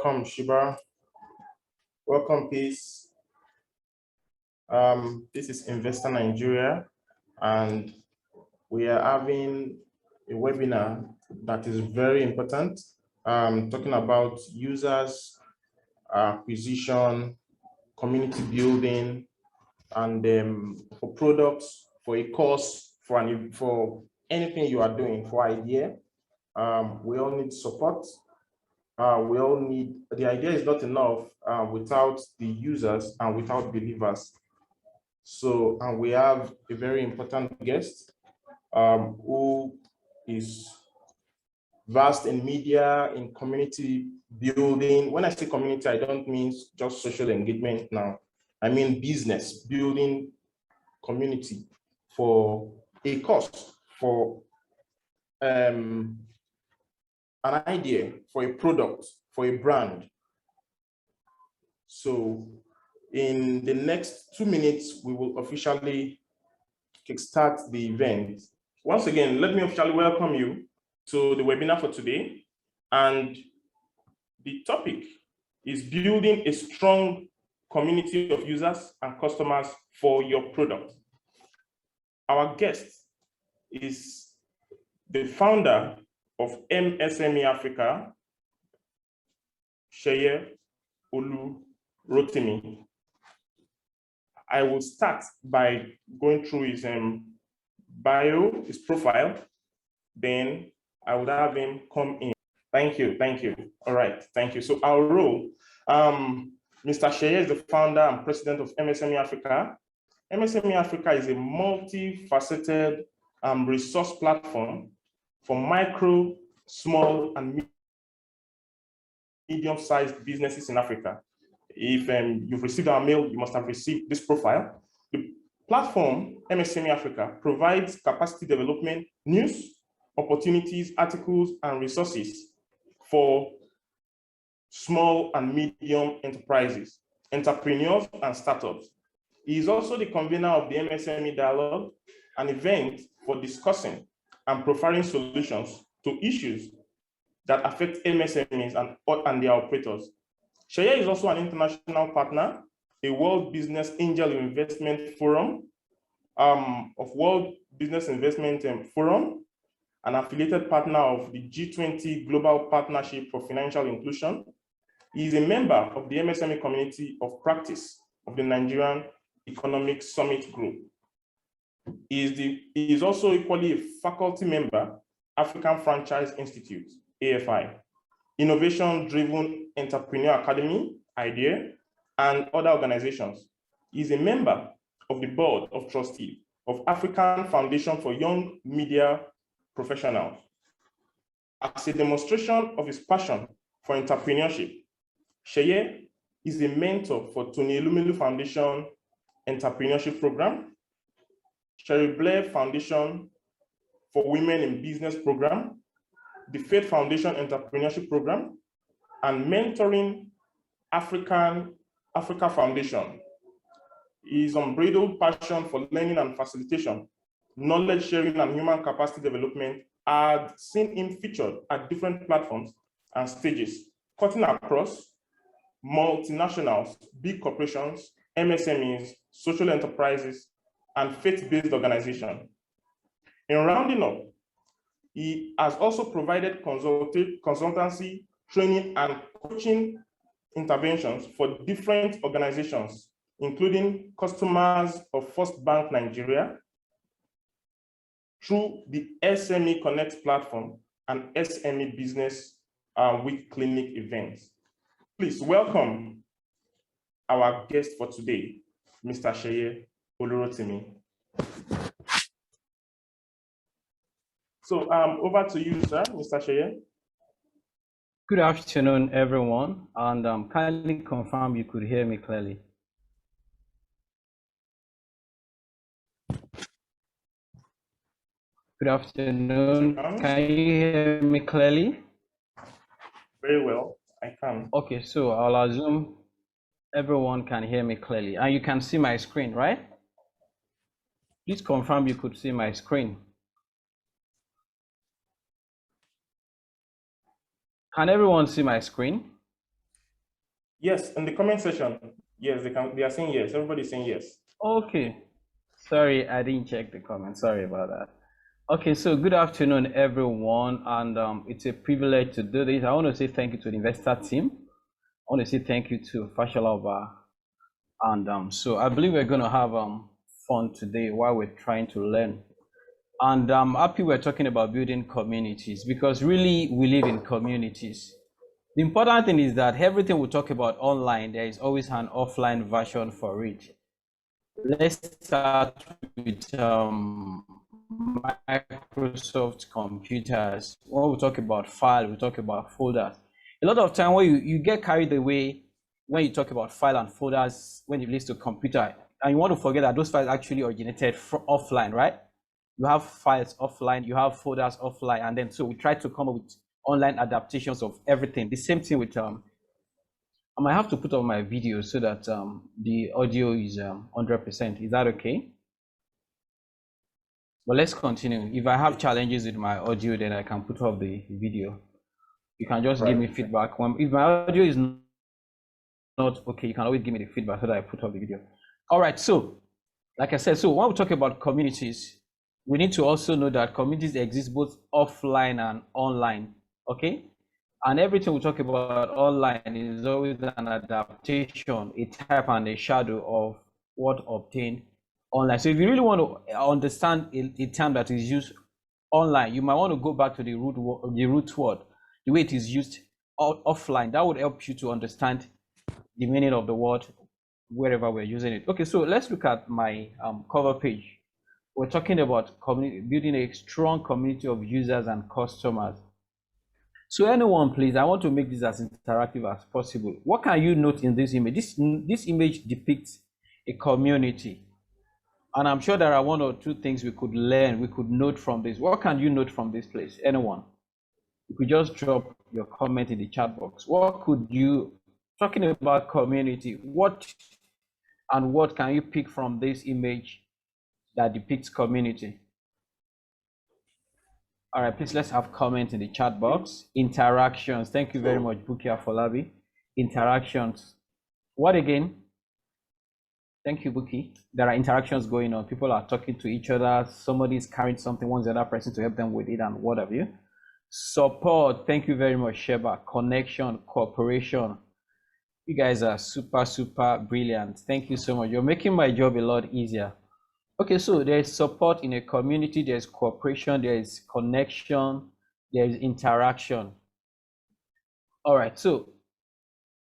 Welcome, Shiba. Welcome, Peace. This is Investa Nigeria, and we are having a webinar that is very important, talking about users acquisition, community building, and for products, for a course, for anything you are doing, for idea. We all need support. We all need, the idea is not enough without the users and without believers. So, and we have a very important guest who is vast in media, in community building. When I say community, I don't mean just social engagement now. I mean business, building community for a cause, for an idea, for a product, for a brand. So in the next 2 minutes, we will officially kickstart the event. Once again, let me officially welcome you to the webinar for today. And the topic is building a strong community of users and customers for your product. Our guest is the founder of MSME Africa, Seye Olurotimi. I will start by going through his bio, his profile, then I would have him come in. Thank you. All right, thank you. So our role, Mr. Seye is the founder and president of MSME Africa. MSME Africa is a multifaceted resource platform for micro, small, and medium-sized businesses in Africa. If you've received our mail, you must have received this profile. The platform, MSME Africa, provides capacity development, news, opportunities, articles, and resources for small and medium enterprises, entrepreneurs, and startups. He is also the convener of the MSME Dialogue, an event for discussing and profiling solutions to issues that affect MSMEs and their operators. Seye is also an international partner, a World Business Angel Investment Forum, of World Business Investment Forum, an affiliated partner of the G20 Global Partnership for Financial Inclusion. He is a member of the MSME Community of Practice of the Nigerian Economic Summit Group. He is also equally a faculty member, African Franchise Institute, AFI, Innovation-Driven Entrepreneur Academy, IDEA, and other organizations. He is a member of the board of trustees of African Foundation for Young Media Professionals. As a demonstration of his passion for entrepreneurship, Seye is a mentor for Tony Elumelu Foundation Entrepreneurship Program, Sherry Blair Foundation for Women in Business Program, the Faith Foundation Entrepreneurship Program, and Mentoring Africa Foundation. His unbridled passion for learning and facilitation, knowledge sharing, and human capacity development had seen him featured at different platforms and stages, cutting across multinationals, big corporations, MSMEs, social enterprises, and faith-based organizations. In rounding up, he has also provided consultancy, training, and coaching interventions for different organizations, including customers of First Bank Nigeria, through the SME Connect platform and SME Business Week Clinic events. Please welcome our guest for today, Mr. Seye Olurotimi. So over to you, sir, Mr. Seye. Good afternoon, everyone, and kindly confirm you could hear me clearly. Good afternoon. Can you hear me clearly? Very well, I can. Okay, so I'll assume everyone can hear me clearly, and you can see my screen, right? Please confirm you could see my screen. Can everyone see my screen? Yes, in the comment section, yes, they are saying yes. Everybody's saying yes. Okay. Sorry, I didn't check the comments. Sorry about that. Okay, so good afternoon, everyone, and it's a privilege to do this. I want to say thank you to the Investa team. I want to say thank you to Fashalova, and so I believe we're going to have fun today while we're trying to learn. And I'm happy we're talking about building communities, because really we live in communities. The important thing is that everything we talk about online, there is always an offline version for it. Let's start with Microsoft computers. When we talk about file, we talk about folders. A lot of time when you get carried away when you talk about file and folders, when it relates to computer, and you want to forget that those files actually originated from offline, right? You have files offline, you have folders offline, and then so we try to come up with online adaptations of everything. The same thing with I might have to put on my video so that the audio is 100%. Is that okay? Well, let's continue. If I have challenges with my audio, then I can put up the video. You can just give me feedback. If my audio is not okay, you can always give me the feedback so that I put up the video. All right, so like I said, so when we talk about communities, we need to also know that communities exist both offline and online, okay? And everything we talk about online is always an adaptation, a type and a shadow of what obtained online. So if you really want to understand a term that is used online, you might want to go back to the root word, the way it is used offline. That would help you to understand the meaning of the word wherever we're using it. Okay, so let's look at my cover page. We're talking about building a strong community of users and customers. So anyone, please, I want to make this as interactive as possible. What can you note in this image? This image depicts a community. And I'm sure there are one or two things we could learn, we could note from this. What can you note from this place? Anyone? You could just drop your comment in the chat box. What could you, talking about community, what can you pick from this image that depicts community? All right, please let's have comments in the chat box. Interactions. Thank you very much, Bukia Folabi. Interactions. What again? Thank you, Buki. There are interactions going on. People are talking to each other. Somebody is carrying something, wants the other person to help them with it, and what have you. Support. Thank you very much, Sheba. Connection, cooperation. You guys are super, super brilliant. Thank you so much. You're making my job a lot easier. Okay, so there's support in a community, there's cooperation, there is connection, there is interaction. All right, so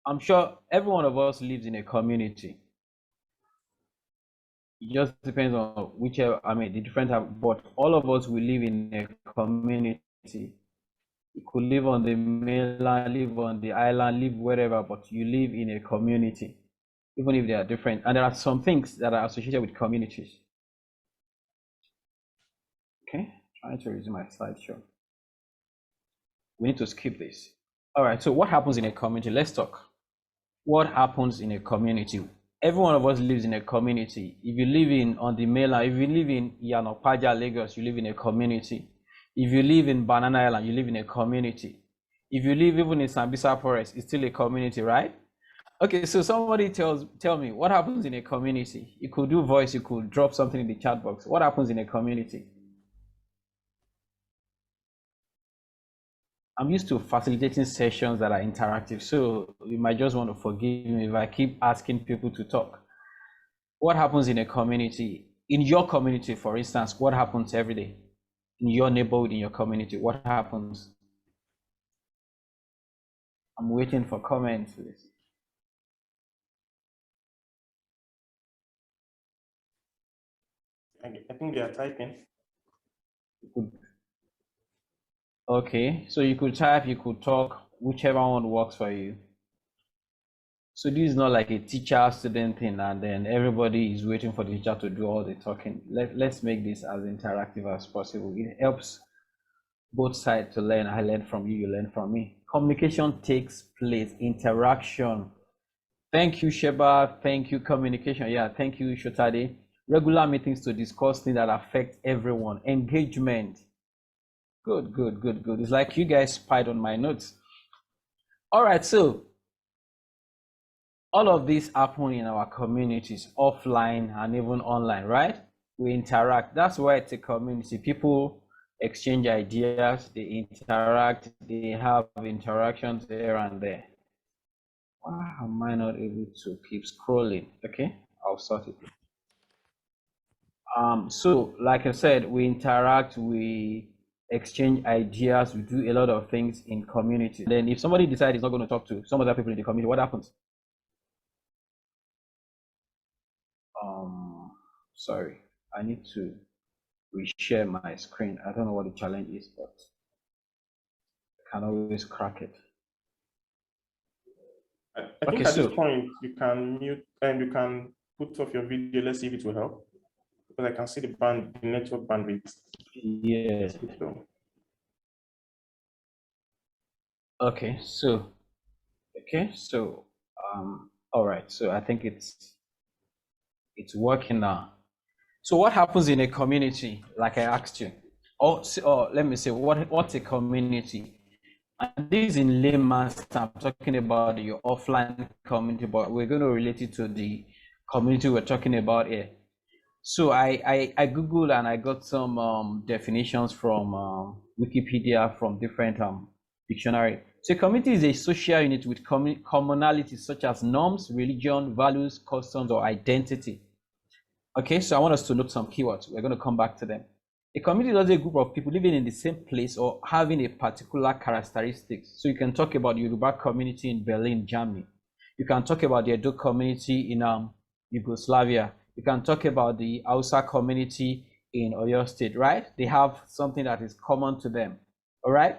I'm sure every one of us lives in a community. It just depends on whichever, the different type, but all of us will live in a community. You could live on the mainland, live on the island, live wherever, but you live in a community, even if they are different. And there are some things that are associated with communities. Okay, trying to resume my slideshow. We need to skip this. All right, so what happens in a community? Let's talk. What happens in a community? Every one of us lives in a community. If you live on the mainland, if you live in Yanopaja, Lagos, you live in a community. If you live in Banana Island, you live in a community. If you live even in Sambisa Forest, it's still a community, right? Okay, so somebody tell me what happens in a community. You could do voice, you could drop something in the chat box. What happens in a community? I'm used to facilitating sessions that are interactive, so you might just want to forgive me if I keep asking people to talk. What happens in a community? In your community, for instance, what happens every day? In your neighborhood, in your community, what happens? I'm waiting for comments, please. I think they are typing. Okay, so you could type, you could talk, whichever one works for you. So this is not like a teacher-student thing, and then everybody is waiting for the teacher to do all the talking. Let's make this as interactive as possible. It helps both sides to learn. I learn from you, you learn from me. Communication takes place, interaction. Thank you, Sheba. Thank you, communication. Yeah, thank you, Shotade. Regular meetings to discuss things that affect everyone. Engagement. Good. It's like you guys spied on my notes. All right, so all of this happen in our communities, offline and even online, right? We interact. That's why it's a community. People exchange ideas, they interact, they have interactions there and there. Why am I not able to keep scrolling? Okay, I'll sort it. So like I said, we interact, we exchange ideas, we do a lot of things in community. Then if somebody decides he's not going to talk to some other people in the community, what happens? Sorry, I need to reshare my screen. I don't know what the challenge is, but I can always crack it. I think at this point you can mute and you can put off your video. Let's see if it will help. Because I can see the network bandwidth. Yeah. Okay, so all right, so I think it's working now. So what happens in a community, like I asked you, or let me say, what's a community? And this is in layman's terms, I'm talking about your offline community, but we're going to relate it to the community we're talking about here. So I Googled and I got some definitions from Wikipedia, from different dictionary. So a community is a social unit with commonalities such as norms, religion, values, customs, or identity. Okay, so I want us to note some keywords. We're going to come back to them. A community is a group of people living in the same place or having a particular characteristics. So you can talk about the Yoruba community in Berlin, Germany. You can talk about the Edo community in Yugoslavia. You can talk about the Hausa community in Oyo State, right? They have something that is common to them, all right?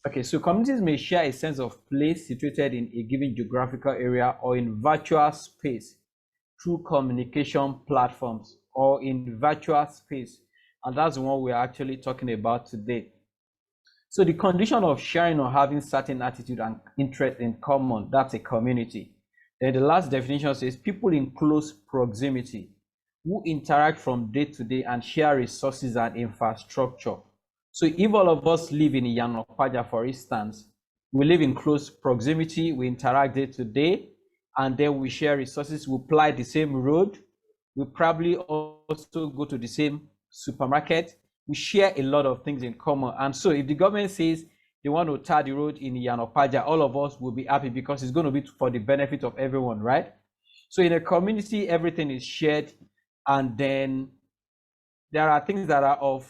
Okay, so communities may share a sense of place situated in a given geographical area or in virtual space through communication platforms or in virtual space. And that's the one we're actually talking about today. So the condition of sharing or having certain attitude and interest in common, that's a community. Then the last definition says people in close proximity who interact from day to day and share resources and infrastructure. So if all of us live in Yanopaja, for instance, we live in close proximity, we interact day to day, and then we share resources, we apply the same road, we probably also go to the same supermarket, we share a lot of things in common. And so if the government says they want to tar the road in Yanopaja, all of us will be happy because it's going to be for the benefit of everyone, right? So in a community, everything is shared, and then there are things that are of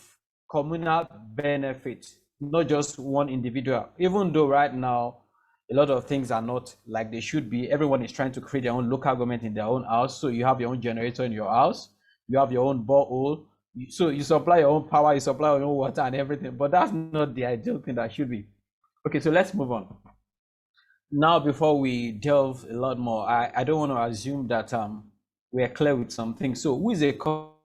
communal benefit, not just one individual. Even though right now, a lot of things are not like they should be. Everyone is trying to create their own local government in their own house. So you have your own generator in your house, you have your own borehole, so you supply your own power, you supply your own water and everything, but that's not the ideal thing that should be. Okay, so let's move on. Now, before we delve a lot more, I don't want to assume that we're clear with something. So who is a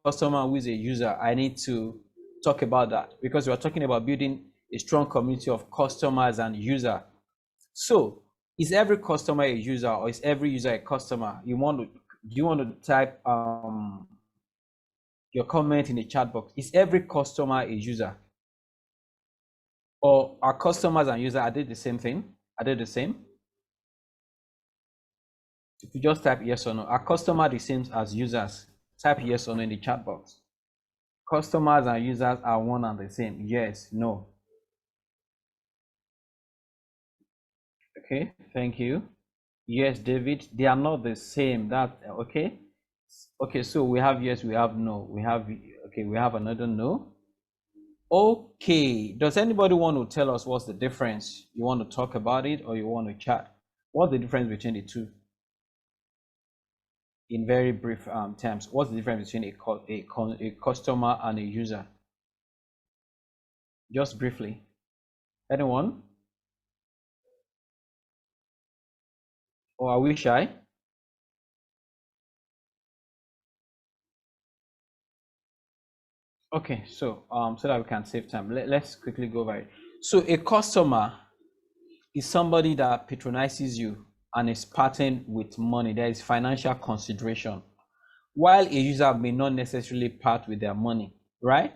customer, who is a user? I need to talk about that because we're talking about building a strong community of customers and users. So is every customer a user or is every user a customer? Do you want to type your comment in the chat box? Is every customer a user? Or are customers and users, are they the same thing? Are they the same? If you just type yes or no, are customers the same as users? Type yes or no in the chat box. Customers and users are one and the same. Yes, no. Okay, thank you. Yes, David, they are not the same. That okay. Okay, so we have yes, we have no. We have okay, we have another no. Okay, does anybody want to tell us what's the difference? You want to talk about it or you want to chat? What's the difference between the two? In very brief terms, what's the difference between a customer and a user? Just briefly. Anyone? Or are we shy? Okay, so so that we can save time, let's quickly go over it. So a customer is somebody that patronizes you and is parting with money. There is financial consideration, while a user may not necessarily part with their money, right?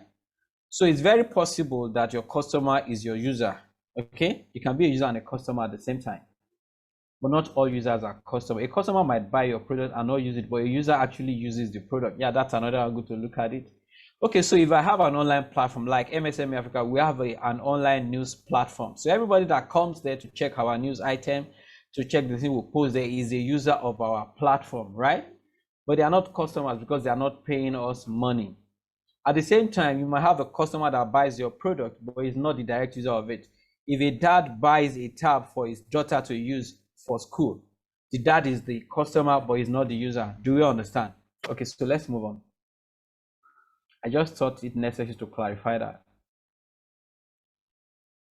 So it's very possible that your customer is your user. Okay, you can be a user and a customer at the same time. but not all users are customers. A customer might buy your product and not use it, but a user actually uses the product. Yeah, that's another angle to look at it. Okay, so if I have an online platform like MSME Africa, we have an online news platform. So everybody that comes there to check our news item, to check the thing we post there, is a user of our platform, right? But they are not customers because they are not paying us money. At the same time, you might have a customer that buys your product, but is not the direct user of it. If a dad buys a tab for his daughter to use for school, the dad is the customer, but is not the user. Do you understand? Okay, so let's move on. I just thought it necessary to clarify that.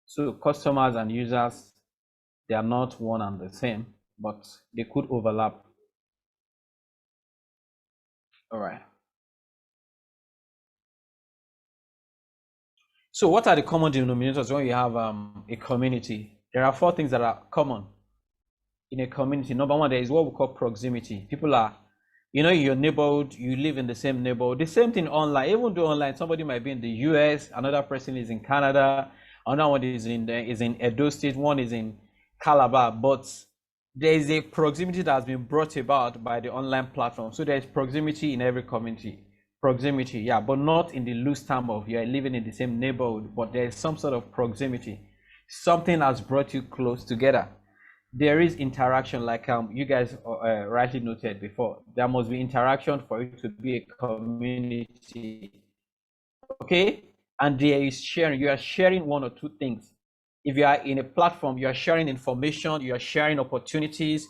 So customers and users, they are not one and the same, but they could overlap. All right. So what are the common denominators when you have a community? There are 4 things that are common in a community. Number 1, there is what we call proximity. People are, your neighborhood, you live in the same neighborhood. The same thing online. Even though online, somebody might be in the US, another person is in Canada, another one is in Edo State, one is in Calabar, but there is a proximity that has been brought about by the online platform. So there is proximity in every community. Proximity, yeah, but not in the loose term of you're living in the same neighborhood, but there is some sort of proximity. Something has brought you close together. There is interaction, like you guys rightly noted before. There must be interaction for it to be a community. Okay, and there is sharing. You are sharing 1 or 2 things. If you are in a platform, you are sharing information, you are sharing opportunities.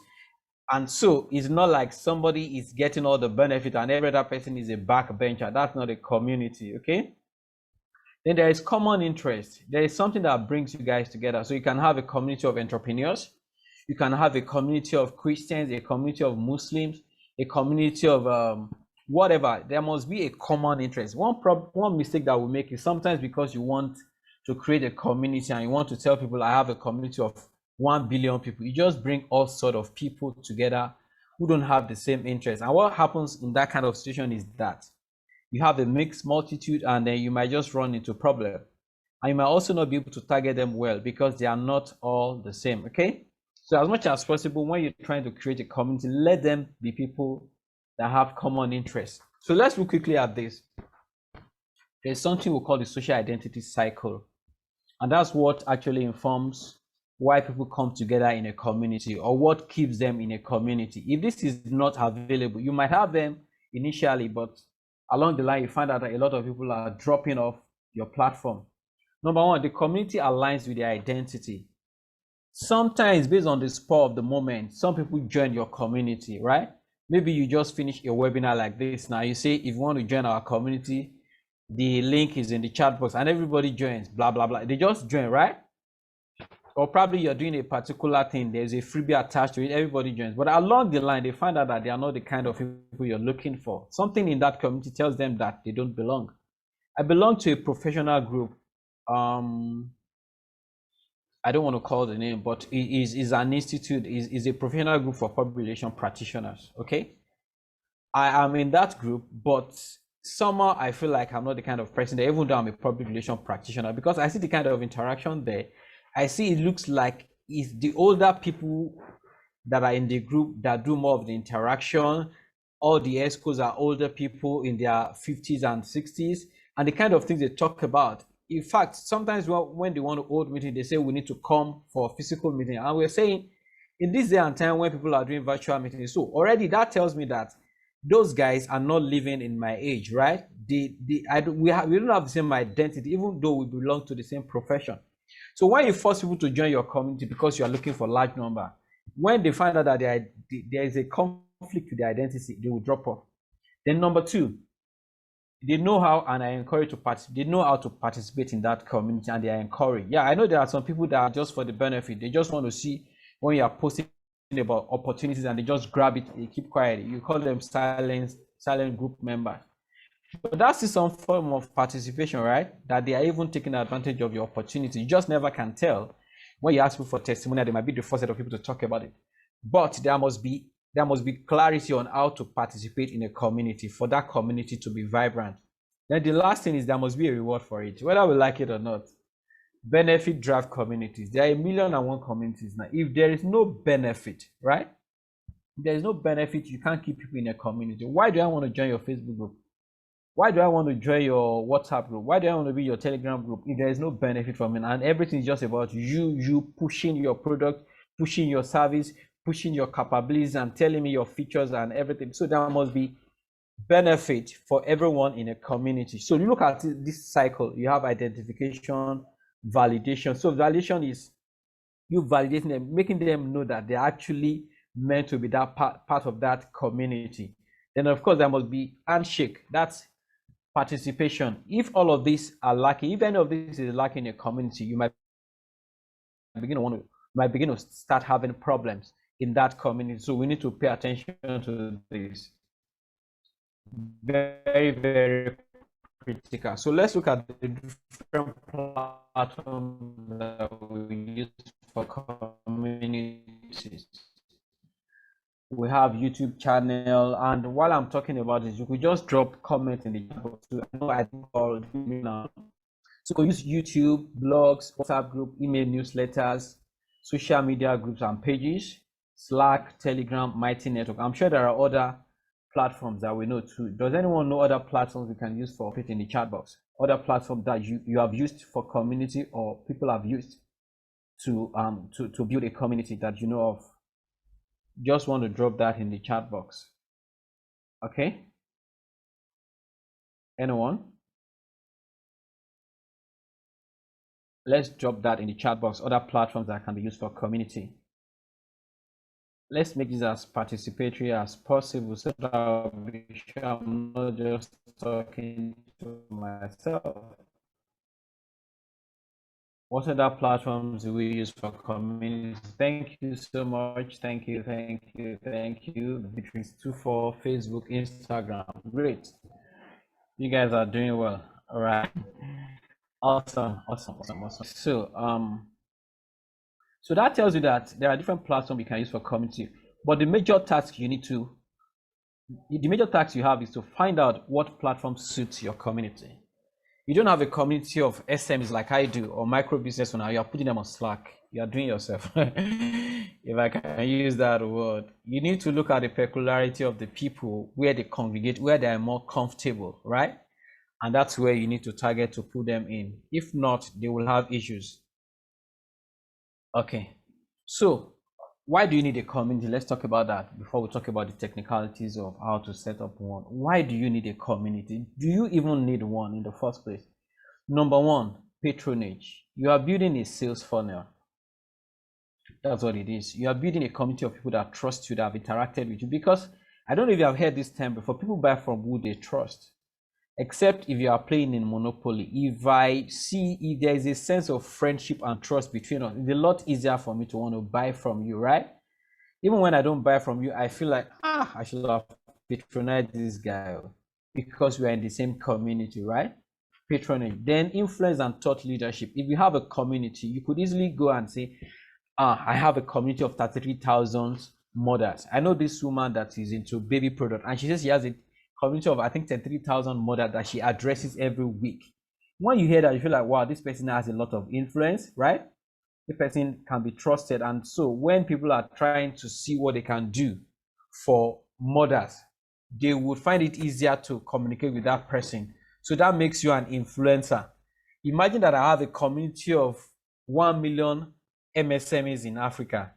And so it's not like somebody is getting all the benefit and every other person is a backbencher. That's not a community, okay? Then there is common interest. There is something that brings you guys together. So you can have a community of entrepreneurs. You can have a community of Christians, a community of Muslims, a community of whatever. There must be a common interest. One mistake that we make is sometimes because you want to create a community and you want to tell people I have a community of 1 billion people, you just bring all sort of people together who don't have the same interest. And what happens in that kind of situation is that you have a mixed multitude, and then you might just run into problem. And you might also not be able to target them well because they are not all the same, okay? So as much as possible, when you're trying to create a community, let them be people that have common interests. So let's look quickly at this. There's something we call the social identity cycle. And that's what actually informs why people come together in a community, or what keeps them in a community. If this is not available, you might have them initially, but along the line, you find out that a lot of people are dropping off your platform. Number 1, the community aligns with their identity. Sometimes based on the spur of the moment, some people join your community, right? Maybe you just finished a webinar like this. Now you say, if you want to join our community, the link is in the chat box, and everybody joins, blah, blah, blah. They just join, right? Or probably you're doing a particular thing, there's a freebie attached to it, everybody joins. But along the line, they find out that they are not the kind of people you're looking for. Something in that community tells them that they don't belong. I belong to a professional group. I don't want to call the name, but it is an institute, is a professional group for public relation practitioners, okay? I am in that group, but somehow I feel like I'm not the kind of person that, even though I'm a public relation practitioner, because I see the kind of interaction there, I see it looks like it's the older people that are in the group that do more of the interaction. All the ESCOs are older people in their 50s and 60s, and the kind of things they talk about. In fact, sometimes when they want to hold meeting, they say we need to come for a physical meeting. And we're saying in this day and time when people are doing virtual meetings, so already that tells me that those guys are not living in my age, right? We don't have the same identity, even though we belong to the same profession. So when you force people to join your community because you are looking for a large number, when they find out that there is a conflict with their identity, they will drop off. Then number 2, they know how, and I encourage to participate. They know how to participate in that community, and they are encouraged. Yeah, I know there are some people that are just for the benefit. They just want to see when you are posting about opportunities, and they just grab it. They keep quiet. You call them silent group members. But that's some form of participation, right? That they are even taking advantage of your opportunity. You just never can tell. When you ask people for testimonial, they might be the first set of people to talk about it. But there must be clarity on how to participate in a community for that community to be vibrant. Then the last thing is there must be a reward for it, whether we like it or not. benefit drive communities. There are 1,000,001 communities now. If there is no benefit, right? If there is no benefit, you can't keep people in a community. Why do I want to join your Facebook group? Why do I want to join your WhatsApp group? Why do I want to be your Telegram group if there is no benefit from it and everything is just about you pushing your product, pushing your service, pushing your capabilities and telling me your features and everything? So there must be benefit for everyone in a community. So you look at this cycle, you have identification, validation. So validation is you validating them, making them know that they're actually meant to be that part of that community. Then of course there must be handshake. That's participation. If all of these are lacking, if any of this is lacking in a community, you might begin to start having problems in that community. So we need to pay attention to this. Very, very critical. So let's look at the different platforms that we use for communities. We have YouTube channel, and while I'm talking about this, you could just drop comments in the chat box. I know I called me now. So you could use YouTube, blogs, WhatsApp group, email newsletters, social media groups and pages, Slack, Telegram, Mighty Network. I'm sure there are other platforms that we know too. Does anyone know other platforms we can use for it in the chat box? Other platforms that you have used for community or people have used to build a community that you know of? Just want to drop that in the chat box. Okay? Anyone? Let's drop that in the chat box. Other platforms that can be used for community. Let's make this as participatory as possible so that I'll be sure I'm not just talking to myself. What other platforms do we use for communities? Thank you so much. Thank you. Between 24, Facebook, Instagram. Great. You guys are doing well. All right. Awesome. So that tells you that there are different platforms you can use for community. But the major task you have is to find out what platform suits your community. You don't have a community of SMEs like I do or micro business owner. You are putting them on Slack. You are doing yourself. If I can use that word, you need to look at the peculiarity of the people where they congregate, where they are more comfortable, right? And that's where you need to target to put them in. If not, they will have issues. Okay. So why do you need a community? Let's talk about that before we talk about the technicalities of how to set up one. Why do you need a community? Do you even need one in the first place? Number one, patronage. You are building a sales funnel. That's what it is. You are building a community of people that trust you, that have interacted with you. Because I don't know if you have heard this term before, people buy from who they trust. Except if you are playing in Monopoly. If there is a sense of friendship and trust between us, it's a lot easier for me to want to buy from you, right? Even when I don't buy from you, I feel like, I should have patronized this guy because we are in the same community, right? Patronage. Then influence and thought leadership. If you have a community, you could easily go and say, I have a community of 33,000 mothers. I know this woman that is into baby product, and she says she has a community of, I think, 33,000 mothers that she addresses every week. When you hear that, you feel like, wow, this person has a lot of influence, right? The person can be trusted. And so when people are trying to see what they can do for mothers, they would find it easier to communicate with that person. So that makes you an influencer. Imagine that I have a community of 1 million MSMEs in Africa.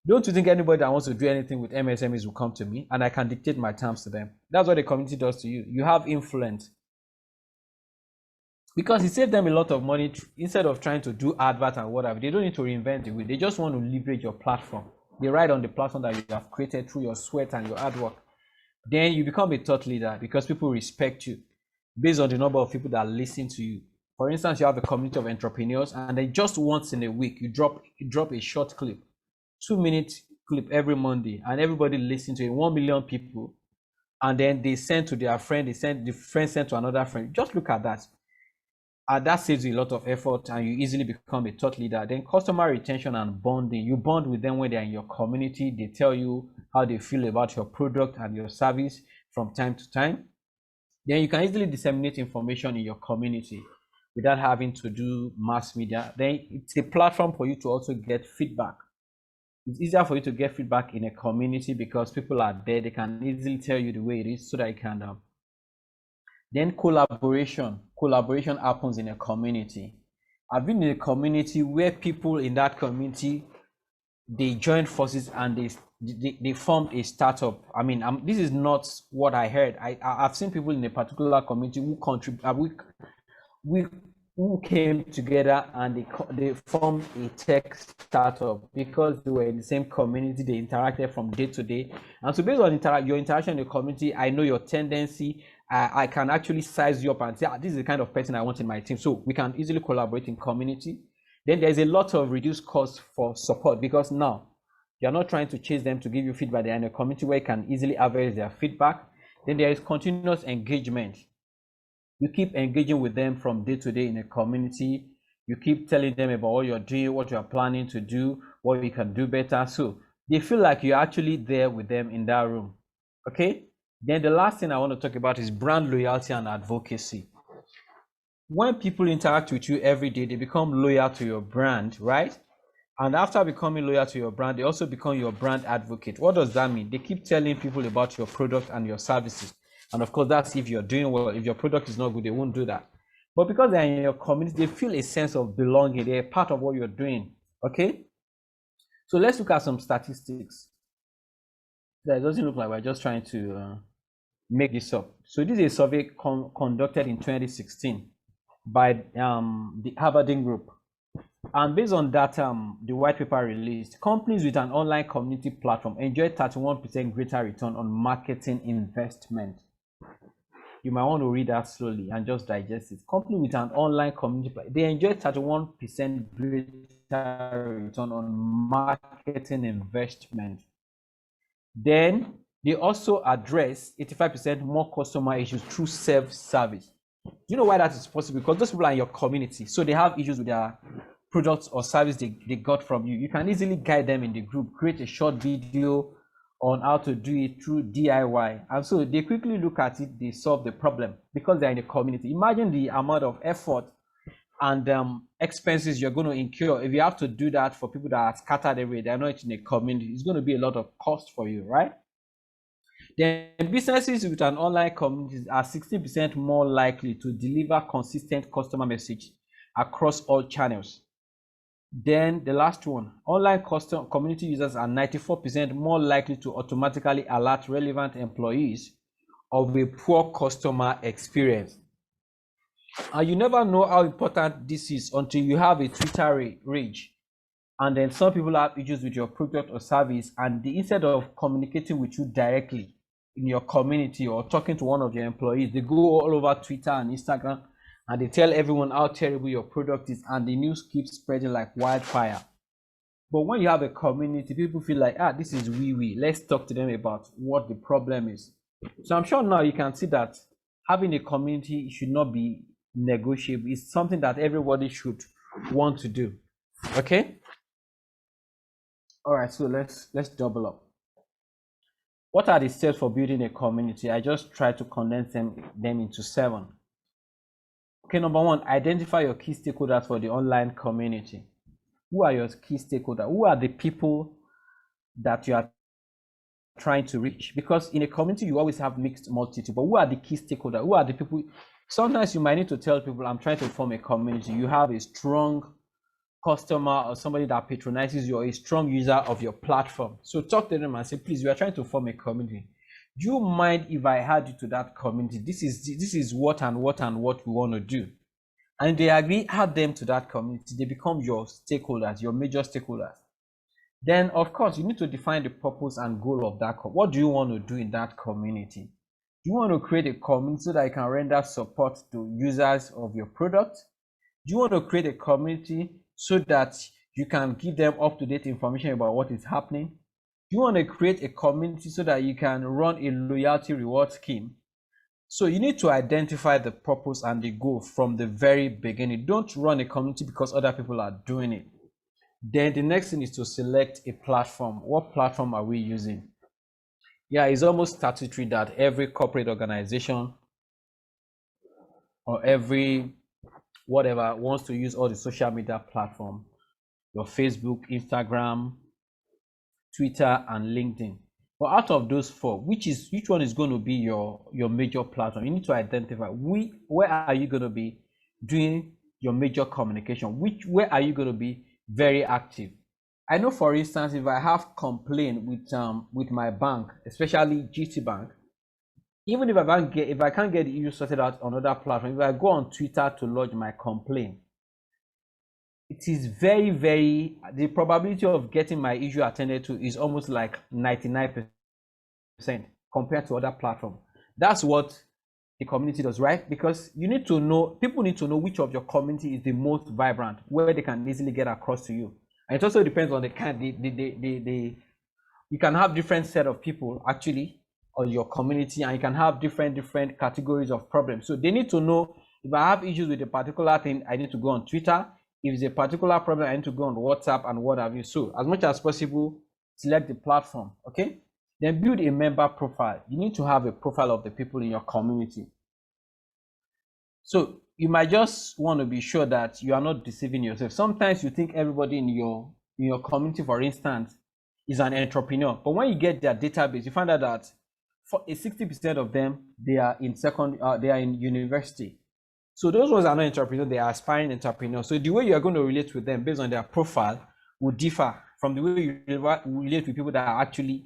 Don't you think anybody that wants to do anything with MSMEs will come to me and I can dictate my terms to them? That's what the community does to you. You have influence. Because it saves them a lot of money. Instead of trying to do advert and whatever, they don't need to reinvent the wheel. They just want to leverage your platform. They ride on the platform that you have created through your sweat and your hard work. Then you become a thought leader because people respect you based on the number of people that listen to you. For instance, you have a community of entrepreneurs and then just once in a week, you drop a short clip, 2-minute clip every Monday, and everybody listens to it, 1 million people, and then they send to their friend, the friend sent to another friend. Just look at that. That saves you a lot of effort and you easily become a thought leader. Then customer retention and bonding. You bond with them when they're in your community. They tell you how they feel about your product and your service from time to time. Then you can easily disseminate information in your community. without having to do mass media. Then it's a platform for you to also get feedback. It's easier for you to get feedback in a community because people are there. They can easily tell you the way it is so that you can. Then collaboration happens in a community. I've been in a community where people in that community, they joined forces and they formed a startup. I mean, this is not what I heard. I've seen people in a particular community who contribute. We who came together and they formed a tech startup because they were in the same community. They interacted from day to day, and so based on your interaction in the community, I know your tendency. I can actually size you up and say, this is the kind of person I want in my team. So we can easily collaborate in community. Then there's a lot of reduced costs for support because now you're not trying to chase them to give you feedback. They're in a community where you can easily average their feedback. Then there is continuous engagement. You keep engaging with them from day to day in a community. You keep telling them about what you're doing, what you're planning to do, what you can do better. So they feel like you're actually there with them in that room. Okay? Then the last thing I want to talk about is brand loyalty and advocacy. When people interact with you every day, they become loyal to your brand, right? And after becoming loyal to your brand, they also become your brand advocate. What does that mean? They keep telling people about your product and your services. And of course, that's if you're doing well. If your product is not good, they won't do that. But because they're in your community, they feel a sense of belonging. They're part of what you're doing. Okay? So let's look at some statistics. That doesn't look like we're just trying to make this up. So this is a survey conducted in 2016 by the Harvard Group. And based on that, the white paper released, companies with an online community platform enjoy 31% greater return on marketing investment. You might want to read that slowly and just digest it. Companies with an online community platform, they enjoy 31% greater return on marketing investment. Then they also address 85% more customer issues through self-service. Do you know why that is possible? Because those people are in your community, so they have issues with their products or service they got from you. You can easily guide them in the group, create a short video on how to do it through DIY. And so they quickly look at it, they solve the problem because they're in a community. Imagine the amount of effort and expenses you're going to incur if you have to do that for people that are scattered everywhere. They're not in a community. It's going to be a lot of cost for you, right? Then businesses with an online community are 60% more likely to deliver consistent customer message across all channels. Then the last one, online community users are 94% more likely to automatically alert relevant employees of a poor customer experience. And you never know how important this is until you have a Twitter rage. And then some people have issues with your product or service, and instead of communicating with you directly in your community or talking to one of your employees, they go all over Twitter and Instagram and they tell everyone how terrible your product is, and the news keeps spreading like wildfire. But when you have a community, people feel like, this is we. Let's talk to them about what the problem is. So I'm sure now you can see that having a community should not be negotiable. It's something that everybody should want to do. Okay? All right, so let's double up. What are the steps for building a community? I just try to condense them into 7. Okay, number 1, identify your key stakeholders for the online community. Who are your key stakeholders? Who are the people that you are trying to reach? Because in a community, you always have mixed multitude, but who are the key stakeholders? Who are the people? Sometimes you might need to tell people, I'm trying to form a community. You have a strong customer or somebody that patronizes you or a strong user of your platform. So talk to them and say, please, we are trying to form a community. Do you mind if I add you to that community? This is what and what and what we want to do. And they agree, add them to that community. They become your stakeholders, your major stakeholders. Then, of course, you need to define the purpose and goal of that. What do you want to do in that community? Do you want to create a community so that you can render support to users of your product? Do you want to create a community so that you can give them up-to-date information about what is happening? You want to create a community so that you can run a loyalty reward scheme. So you need to identify the purpose and the goal from the very beginning. Don't run a community because other people are doing it. Then the next thing is to select a platform. What platform are we using? Yeah, it's almost statutory that every corporate organization or every whatever, wants to use all the social media platform, your Facebook, Instagram, Twitter, and LinkedIn. But out of those four, which one is going to be your major platform? You need to identify where are you going to be doing your major communication? Where are you going to be very active? I know, for instance, if I have complaint with my bank, especially GT Bank, even if I can't get the issue sorted out on other platforms, if I go on Twitter to lodge my complaint, it is the probability of getting my issue attended to is almost like 99% compared to other platforms. That's what the community does, right? Because people need to know which of your community is the most vibrant, where they can easily get across to you. And it also depends on you can have different set of people actually on your community, and you can have different categories of problems. So they need to know, if I have issues with a particular thing, I need to go on Twitter. If it's a particular problem, I need to go on WhatsApp and what have you. So as much as possible, select the platform, okay? Then build a member profile. You need to have a profile of the people in your community. So you might just want to be sure that you are not deceiving yourself. Sometimes you think everybody in your community, for instance, is an entrepreneur. But when you get their database, you find out that for 60% of them, they are in university. So those ones are not entrepreneurs, they are aspiring entrepreneurs. So the way you are going to relate with them based on their profile will differ from the way you relate with people that are actual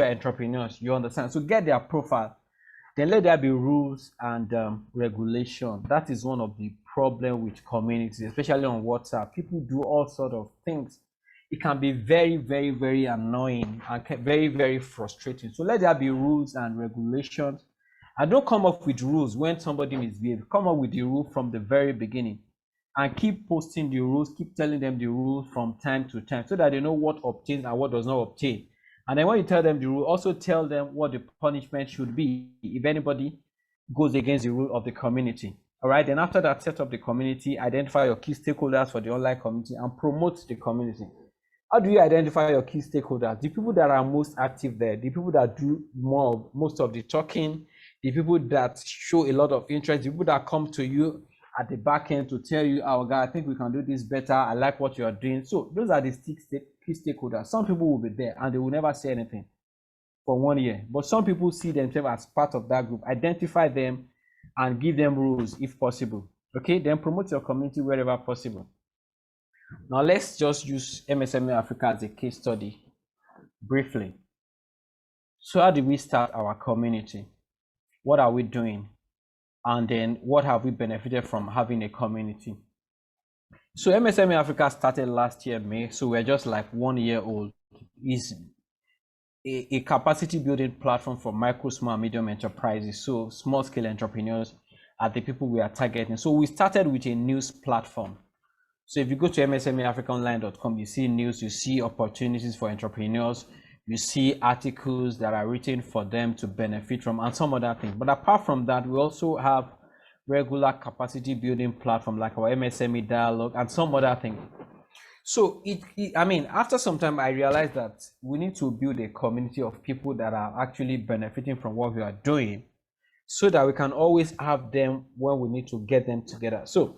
entrepreneurs. You understand? So get their profile. Then let there be rules and regulation. That is one of the problems with communities, especially on WhatsApp. People do all sorts of things. It can be very, very, very annoying and very, very frustrating. So let there be rules and regulations. And don't come up with rules when somebody misbehaves. Come up with the rule from the very beginning. And keep posting the rules, keep telling them the rules from time to time so that they know what obtains and what does not obtain. And then when you tell them the rule, also tell them what the punishment should be if anybody goes against the rule of the community. All right, then after that, set up the community, identify your key stakeholders for the online community, and promote the community. How do you identify your key stakeholders? The people that are most active there, the people that do most of the talking, the people that show a lot of interest, the people that come to you at the back end to tell you, oh God, I think we can do this better. I like what you are doing. So those are the key stakeholders. Some people will be there and they will never say anything for 1 year. But some people see themselves as part of that group. Identify them and give them rules if possible. Okay, then promote your community wherever possible. Now let's just use MSME Africa as a case study briefly. So how did we start our community? What are we doing? And then what have we benefited from having a community? So MSME Africa started last year, May. So we're just like 1 year old. It's a capacity building platform for micro, small, and medium enterprises. So small scale entrepreneurs are the people we are targeting. So we started with a news platform. So if you go to msmeafricaonline.com, you see news, you see opportunities for entrepreneurs, you see articles that are written for them to benefit from, and some other things. But apart from that, we also have regular capacity building platform like our MSME dialogue and some other things. So after some time, I realized that we need to build a community of people that are actually benefiting from what we are doing, so that we can always have them when we need to get them together. So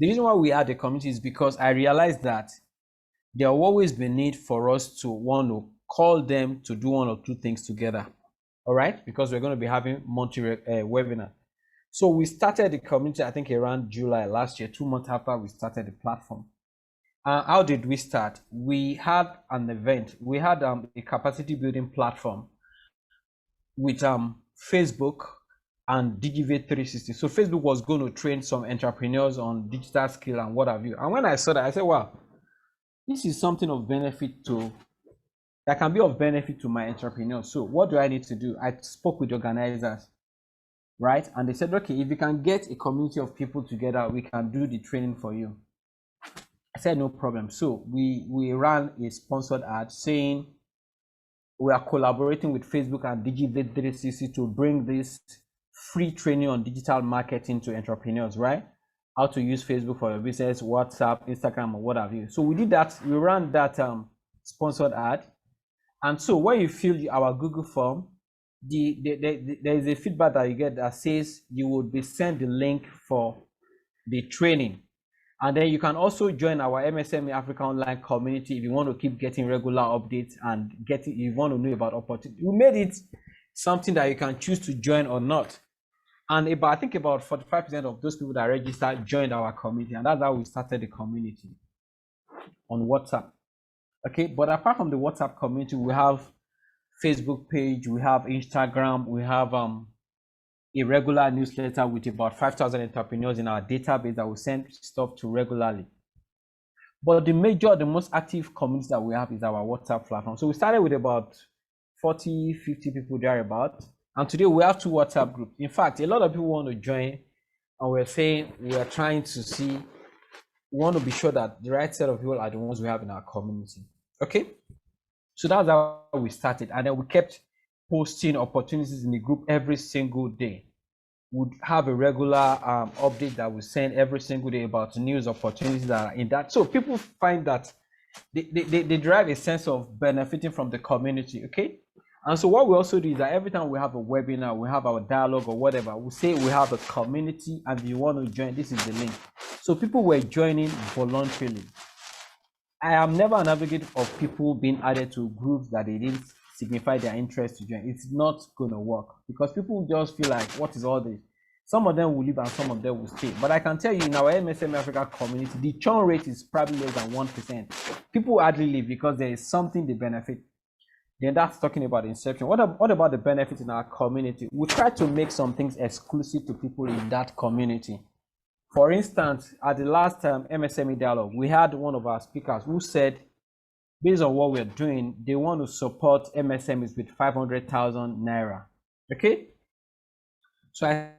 the reason why we had a community is because I realized that there will always be need for us to want to call them to do 1 or 2 things together. All right, because we're going to be having monthly webinar. So we started the community, I think around July last year, 2 months after we started the platform. How did we start? We had an event. We had a capacity building platform with Facebook and Digivate 360. So Facebook was going to train some entrepreneurs on digital skill and what have you. And when I saw that, I said, wow, this is something of benefit that can be of benefit to my entrepreneurs. So what do I need to do? I spoke with the organizers, right? And they said, okay, if you can get a community of people together, we can do the training for you. I said, no problem. So we ran a sponsored ad saying we are collaborating with Facebook and Digivate 360 to bring this free training on digital marketing to entrepreneurs, right? How to use Facebook for your business, WhatsApp, Instagram, or what have you. So we did that. We ran that sponsored ad. And so when you fill our Google form, there is a feedback that you get that says you would be sent the link for the training. And then you can also join our MSME Africa online community if you want to keep getting regular updates and you want to know about opportunity. We made it something that you can choose to join or not. And I think about 45% of those people that registered joined our community, and that's how we started the community on WhatsApp. Okay, but apart from the WhatsApp community, we have Facebook page, we have Instagram, we have a regular newsletter with about 5,000 entrepreneurs in our database that we send stuff to regularly. But the most active community that we have is our WhatsApp platform. So we started with about 40, 50 people thereabout. And today we have 2 WhatsApp groups. In fact, a lot of people want to join, and we're saying we are trying to see, we want to be sure that the right set of people are the ones we have in our community. Okay? So that's how we started. And then we kept posting opportunities in the group every single day. Would have a regular update that we send every single day about news opportunities that are in that. So people find that they derive a sense of benefiting from the community. Okay? And so what we also do is that every time we have a webinar, we have our dialogue or whatever, we say we have a community, and if you want to join, this is the link. So people were joining voluntarily. I am never an advocate of people being added to groups that they didn't signify their interest to join. It's not going to work because people just feel like, what is all this? Some of them will leave and some of them will stay. But I can tell you, in our MSME Africa community, the churn rate is probably less than 1%. People hardly leave because there is something they benefit. Then that's talking about inception. What about the benefits in our community? We try to make some things exclusive to people in that community. For instance, at the last MSME dialogue, we had one of our speakers who said, based on what we're doing, they want to support MSMEs with 500,000 naira. Okay? So I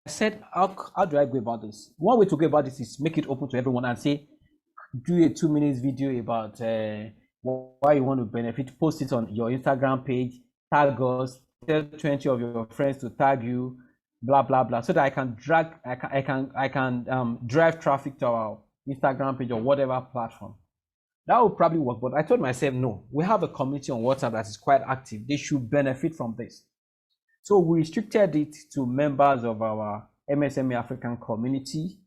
said, how do I go about this? One way to go about this is make it open to everyone and say, do a 2-minute video about why you want to benefit, post it on your Instagram page, tag us, tell 20 of your friends to tag you, blah blah blah, so that I can drive traffic to our Instagram page or whatever platform. That would probably work, but I told myself, no, we have a community on WhatsApp that is quite active. They should benefit from this. So we restricted it to members of our MSME African community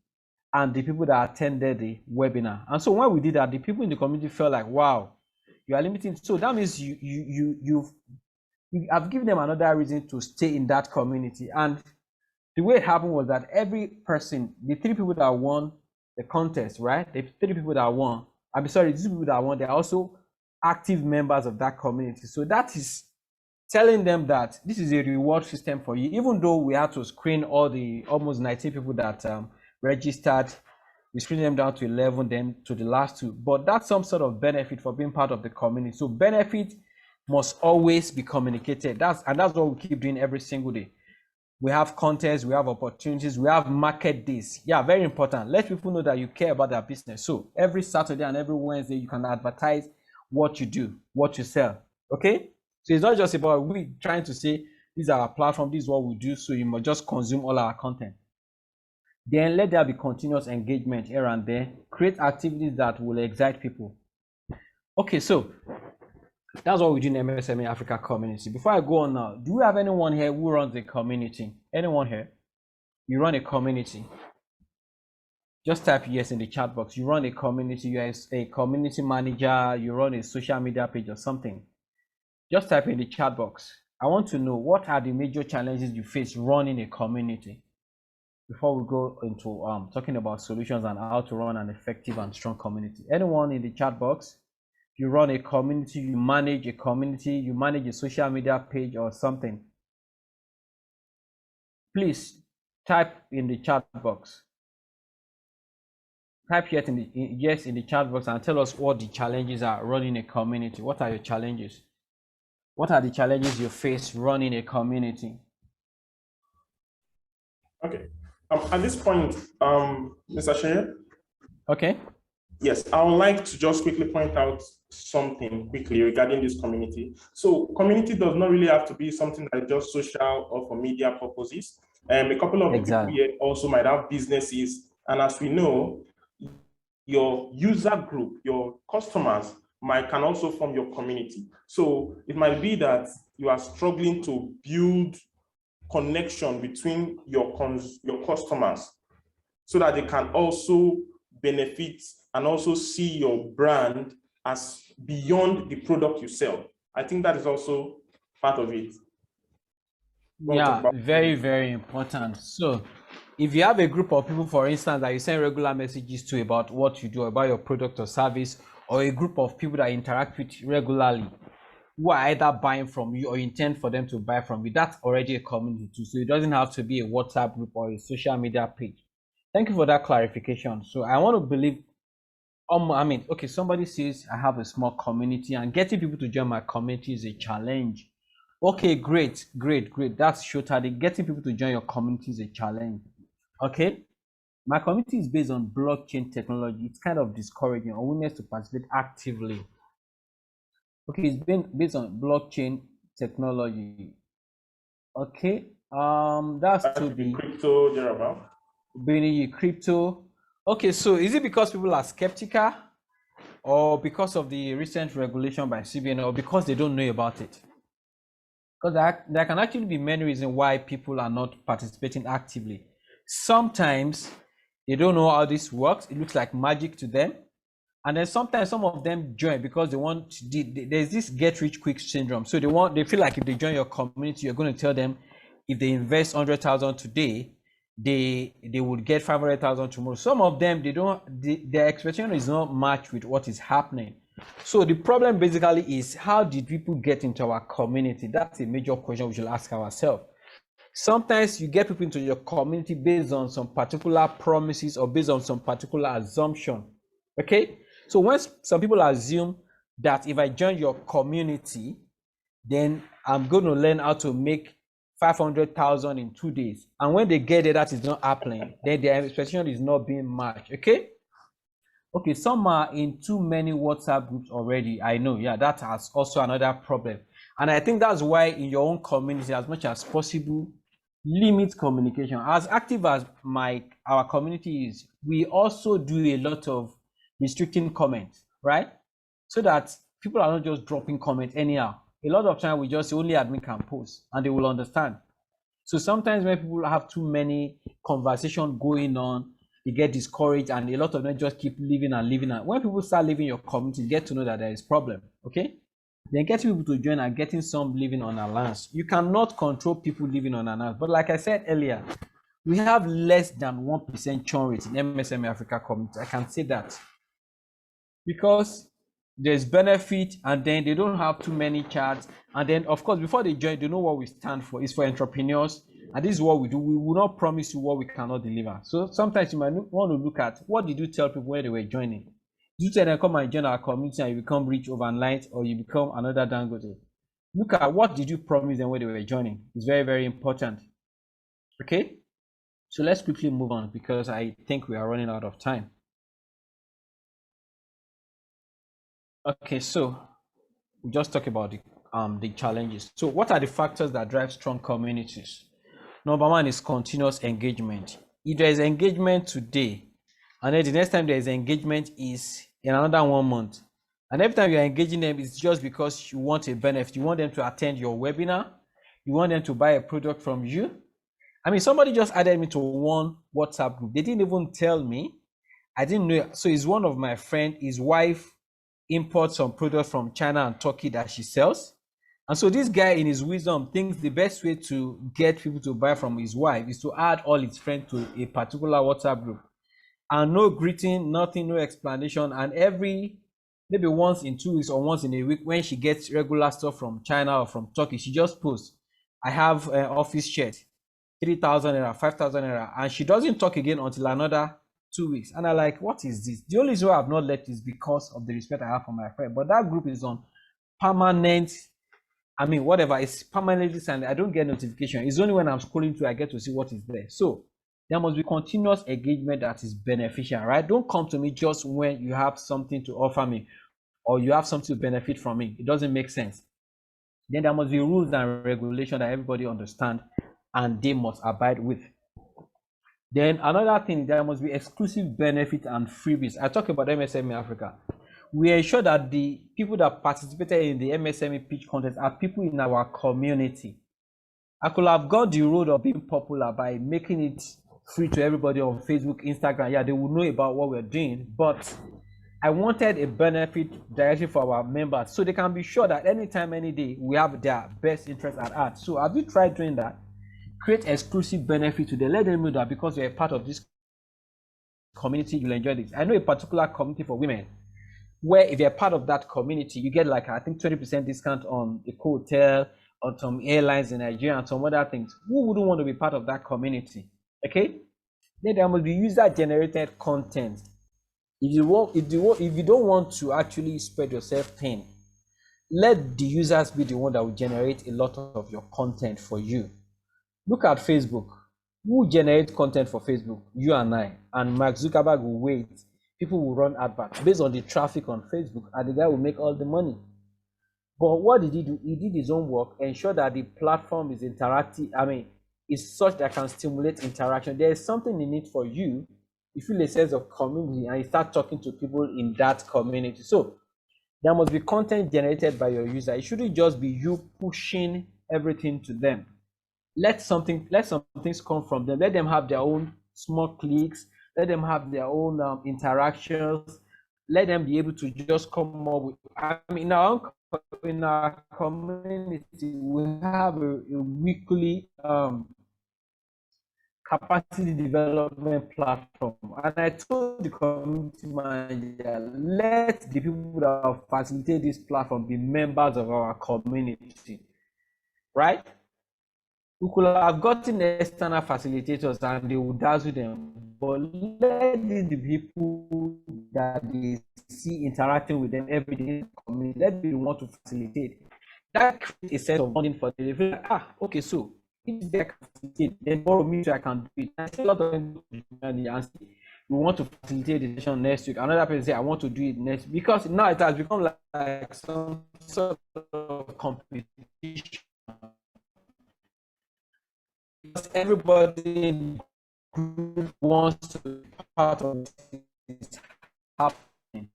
and the people that attended the webinar. And so when we did that, the people in the community felt like, wow, you are limiting. So that means you have given them another reason to stay in that community. And the way it happened was that every person, the 3 people that won the contest, right? The 3 people that won, these people that won, they're also active members of that community. So that is telling them that this is a reward system for you, even though we had to screen all the almost 19 people that registered. We screened them down to 11, then to the last 2. But that's some sort of benefit for being part of the community. So benefit must always be communicated. That's what we keep doing every single day. We have contests, we have opportunities, we have market days. Yeah, very important. Let people know that you care about their business. So every Saturday and every Wednesday, you can advertise what you do, what you sell. Okay? So it's not just about we trying to say, this is our platform, this is what we do, so you must just consume all our content. Then let there be continuous engagement here and there. Create activities that will excite people. Okay, so that's what we do in MSME Africa community. Before I go on now, do we have anyone here who runs a community? Anyone here? You run a community? Just type yes in the chat box. You run a community, you are a community manager, you run a social media page or something. Just type in the chat box. I want to know, what are the major challenges you face running a community? Before we go into talking about solutions and how to run an effective and strong community. Anyone in the chat box? You run a community, you manage a community, you manage a social media page or something. Please type in the chat box. Type yes in the chat box and tell us what the challenges are running a community. What are your challenges? What are the challenges you face running a community? Okay. At this point, Mr. Seye. Okay. Yes, I would like to just quickly point out something quickly regarding this community. So community does not really have to be something that is just social or for media purposes. A couple of people here also might have businesses. And as we know, your user group, your customers can also form your community. So it might be that you are struggling to build connection between your customers. so that they can also benefit and also see your brand as beyond the product you sell. I think that is also part of it. Yeah, very, very important. So if you have a group of people, for instance, that you send regular messages to about what you do, about your product or service, or a group of people that interact with you regularly, who are either buying from you or intend for them to buy from you, that's already a community too. So it doesn't have to be a WhatsApp group or a social media page. Thank you for that clarification. So I want to believe, okay, somebody says I have a small community and getting people to join my community is a challenge. Okay, great. That's Shotadi. Getting people to join your community is a challenge. Okay. My community is based on blockchain technology. It's kind of discouraging or willingness to participate actively. Okay, it's been based on blockchain technology. Okay. That's to be crypto thereabout. Being crypto. Okay, so is it because people are skeptical, or because of the recent regulation by CBN, or because they don't know about it? Because there can actually be many reasons why people are not participating actively. Sometimes they don't know how this works. It looks like magic to them. And then sometimes some of them join because they want, there's this get rich quick syndrome. So they feel like if they join your community, you're going to tell them if they invest 100,000 today, they would get 500,000 tomorrow. Some of them, their expectation is not matched with what is happening. So the problem basically is, how did people get into our community? That's a major question we should ask ourselves. Sometimes you get people into your community based on some particular promises or based on some particular assumption. Okay, so when some people assume that if I join your community, then I'm going to learn how to make 500,000 in 2 days, and when they get there, that is not happening, then their expectation is not being matched. Okay, some are in too many WhatsApp groups already. I know, yeah, that has also another problem. And I think that's why in your own community, as much as possible, limit communication. As active as our community is, we also do a lot of restricting comments, right? So that people are not just dropping comments anyhow. A lot of time we just say only admin can post and they will understand. So sometimes when people have too many conversations going on, they get discouraged, and a lot of them just keep living and living. And when people start leaving your community, get to know that there is problem. Okay, then getting people to join and getting some living on allowance. You cannot control people living on allowance, but like I said earlier, we have less than 1% churn rate in MSME Africa community. I can say that because there's benefit, and then they don't have too many chats, and then of course before they join, they know what we stand for. It's for entrepreneurs, and this is what we do. We will not promise you what we cannot deliver. So sometimes you might want to look at, what did you tell people when they were joining? Did you tell them come and join our community and you become rich overnight, or you become another Dangote? Look at what did you promise them when they were joining. It's very, very important. Okay, so let's quickly move on because I think we are running out of time. Okay, so we just talked about the challenges. So what are the factors that drive strong communities? Number one is continuous engagement. If there is engagement today, and then the next time there is engagement is in another 1 month, and every time you're engaging them, it's just because you want a benefit. You want them to attend your webinar. You want them to buy a product from you. I mean, somebody just added me to one WhatsApp group. They didn't even tell me. I didn't know. So it's one of my friends, his wife imports some product from China and Turkey that she sells. And so this guy in his wisdom thinks the best way to get people to buy from his wife is to add all his friends to a particular WhatsApp group. And no greeting, nothing, no explanation. And maybe once in 2 weeks or once in a week, when she gets regular stuff from China or from Turkey, she just posts, I have an office shirt, 3,000 naira, 5,000 naira. And she doesn't talk again until another 2 weeks. And I'm like, what is this? The only reason why I've not left is because of the respect I have for my friend. But that group is on permanent, whatever, it's permanently signed. I don't get notification. It's only when I'm scrolling through I get to see what is there. So there must be continuous engagement that is beneficial, right? Don't come to me just when you have something to offer me or you have something to benefit from me. It doesn't make sense. Then there must be rules and regulations that everybody understands and they must abide with. Then another thing, there must be exclusive benefit and freebies. I talk about MSME Africa. We ensure that the people that participated in the MSME pitch contest are people in our community. I could have gone the road of being popular by making it free to everybody on Facebook, Instagram. Yeah, they will know about what we're doing, but I wanted a benefit directly for our members so they can be sure that anytime, any day, we have their best interest at heart. So have you tried doing that? Create exclusive benefit to them. Let them know that because you're a part of this community, you'll enjoy this. I know a particular community for women where if you're part of that community, you get like, I think 20% discount on the hotel, on some airlines in Nigeria and some other things. Who wouldn't want to be part of that community? Okay? Then there must be user-generated content. If you don't want to actually spread yourself thin, let the users be the one that will generate a lot of your content for you. Look at Facebook. Who generates content for Facebook? You and I. And Mark Zuckerberg will wait. People will run adverts based on the traffic on Facebook, and the guy will make all the money. But what did he do? He did his own work, ensure that the platform is interactive. I mean, it's such that can stimulate interaction. There is something in it for you. You feel a sense of community and you start talking to people in that community. So there must be content generated by your user. It shouldn't just be you pushing everything to them. Let some things come from them. Let them have their own small clicks. Let them have their own interactions. Let them be able to just come up with. I mean, in our community, we have a weekly capacity development platform, and I told the community manager, let the people that facilitate this platform be members of our community, right? We could have gotten external facilitators and they would dazzle them, but let the people that they see interacting with them every day in the community, let them want to facilitate. That creates a sense of bonding for them. They feel like, okay, so if they can facilitate, then borrow me so I can do it. I see a lot of them and say, we want to facilitate the session next week. Another person say, I want to do it next, because now it has become like some sort of competition. Because everybody wants to be part of this happening.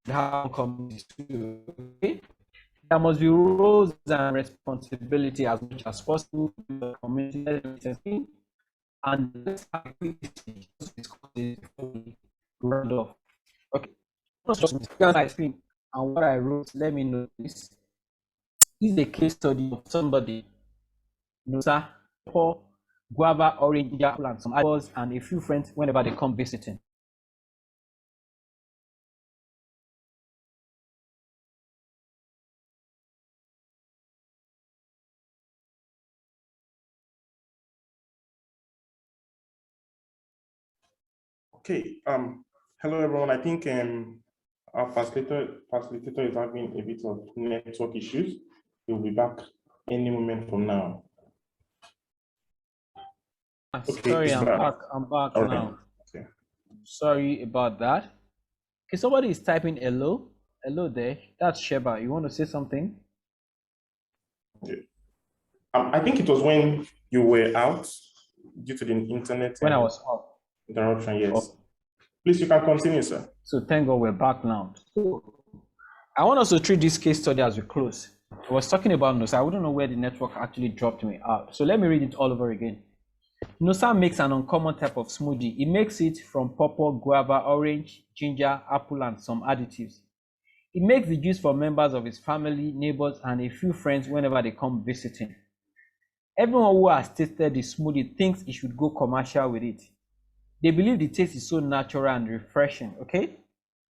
How communities do, okay? There must be roles and responsibility as much as possible in the community, and let's have a round off. Okay, not just my screen and what I wrote. Let me know this. This is a case study of somebody. Nosa, Paul, guava, orange, apple, and some apples, and a few friends whenever they come visiting. Okay. Hello everyone. I think our facilitator is having a bit of network issues. He'll be back any moment from now. Okay, sorry, I'm back. I'm back now. Right. Okay. Sorry about that. Okay, somebody is typing hello. Hello there. That's Sheba. You want to say something? Okay. I think it was when you were out due to the internet. When I was out. Interruption, yes. Oh. Please, you can continue, sir. So thank God we're back now. So I want us to treat this case study as we close. I was talking about Nosa. I wouldn't know where the network actually dropped me out. So let me read it all over again. Nosa makes an uncommon type of smoothie. He makes it from purple, guava, orange, ginger, apple, and some additives. He makes the juice for members of his family, neighbors, and a few friends whenever they come visiting. Everyone who has tasted the smoothie thinks he should go commercial with it. They believe the taste is so natural and refreshing, okay?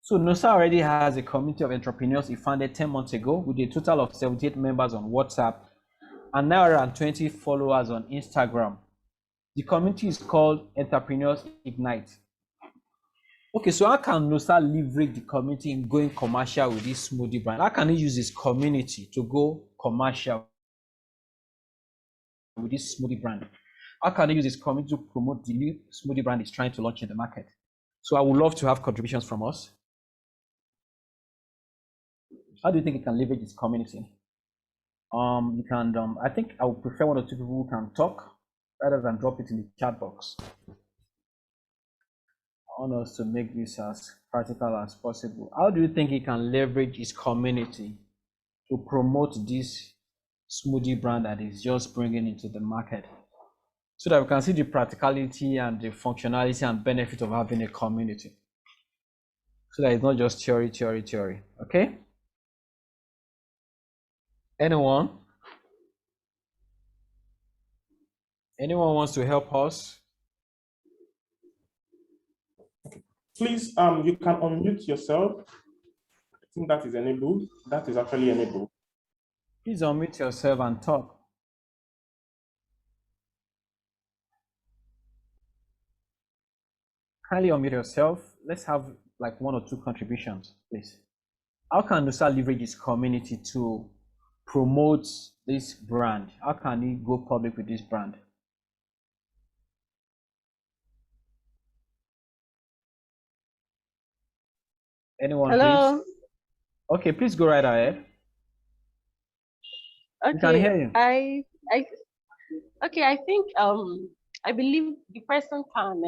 So Nosa already has a community of entrepreneurs he founded 10 months ago with a total of 78 members on WhatsApp and now around 20 followers on Instagram. The community is called Entrepreneurs Ignite. Okay, so how can Nosa leverage the community in going commercial with this smoothie brand? How can he use his community to go commercial with this smoothie brand? How can he use his community to promote the new smoothie brand he's trying to launch in the market? So I would love to have contributions from us. How do you think he can leverage his community? You can, I think I would prefer one or two people who can talk rather than drop it in the chat box. I want us to make this as practical as possible. How do you think he can leverage his community to promote this smoothie brand that he's just bringing into the market? so that we can see the practicality and the functionality and benefit of having a community. So that it's not just theory. Okay? Anyone? Anyone wants to help us? Please, you can unmute yourself. I think that is enabled. That is actually enabled. Please unmute yourself and talk. Kindly unmute yourself. Let's have like 1 or 2 contributions, please. How can Nusa leverage his community to promote this brand? How can he go public with this brand? Anyone, Hello. please? Okay, please go right ahead. Okay. We can hear you. I think I believe the person can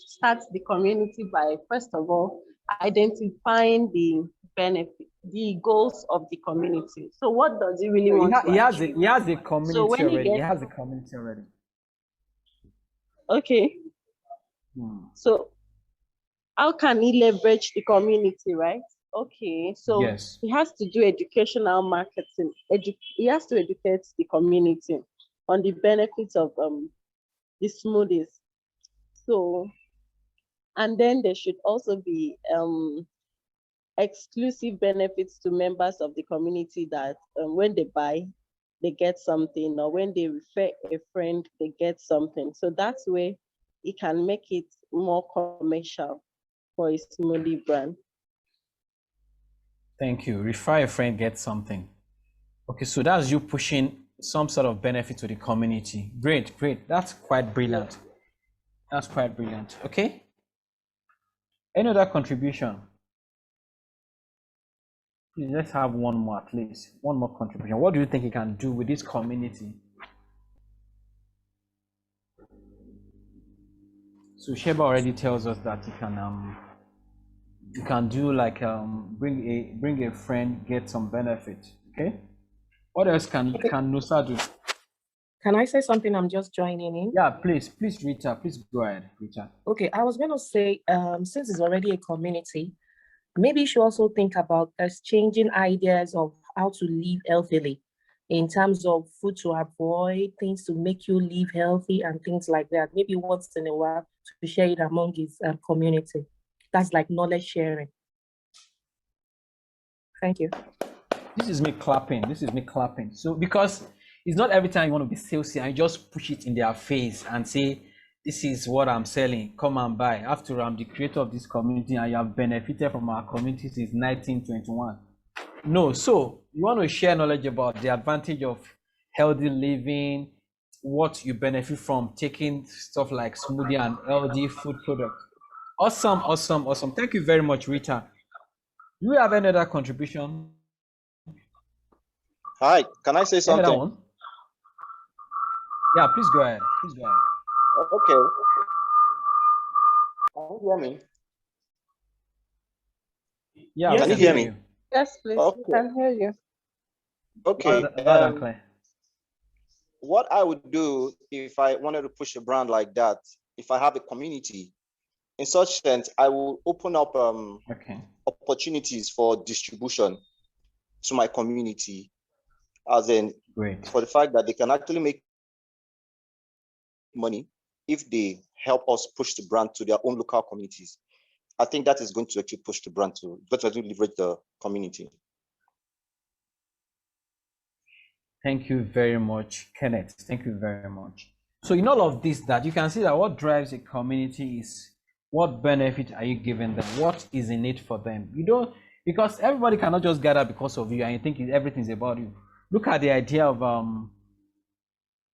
start the community by, first of all, identifying the benefit, the goals of the community. So what does he really want to achieve? He has a community So when already. he He has a community already. Okay. So how can he leverage the community, right? Okay, so Yes. he has to do educational marketing. He has to educate the community on the benefits of the smoothies. So, and then there should also be exclusive benefits to members of the community that when they buy, they get something, or when they refer a friend, they get something. So that's where he can make it more commercial for his smoothie brand. Thank you. Refer a friend, get something. Okay, so that's you pushing some sort of benefit to the community. Great. That's quite brilliant. That's quite brilliant. Okay. Any other contribution? Please, let's have one more at least. One more contribution. What do you think you can do with this community? So Sheba already tells us that you can do like bring a friend, get some benefit. Okay. What else can Nusa do? Can I say something? I'm just joining in. Yeah, please, Rita, please go ahead, Rita. Okay, I was going to say, since it's already a community, maybe you should also think about exchanging ideas of how to live healthily in terms of food to avoid, things to make you live healthy and things like that. Maybe once in a while to share it among his community. That's like knowledge sharing. Thank you. This is me clapping. So because it's not every time you want to be salesy and you just push it in their face and say, this is what I'm selling, come and buy. After I'm the creator of this community and you have benefited from our community since 1921. No, so you want to share knowledge about the advantage of healthy living, what you benefit from taking stuff like smoothie and healthy food products. Awesome. Thank you very much, Rita. Do you have any other contribution? Hi, can I say something? One? Yeah, please go ahead. Okay. Can you hear me? Yeah, can you hear me? Yes, please. Okay. We can hear you. Okay. Loud and clear. What I would do if I wanted to push a brand like that, if I have a community, in such sense, I will open up opportunities for distribution to my community, as in for the fact that they can actually make money if they help us push the brand to their own local communities. I think that is going to actually push the brand to leverage the community. Thank you very much, Kenneth. Thank you very much. So in all of this, that you can see that what drives a community is what benefit are you giving them? What is in it for them? You don't, because everybody cannot just gather because of you and you think everything's about you. Look at the idea of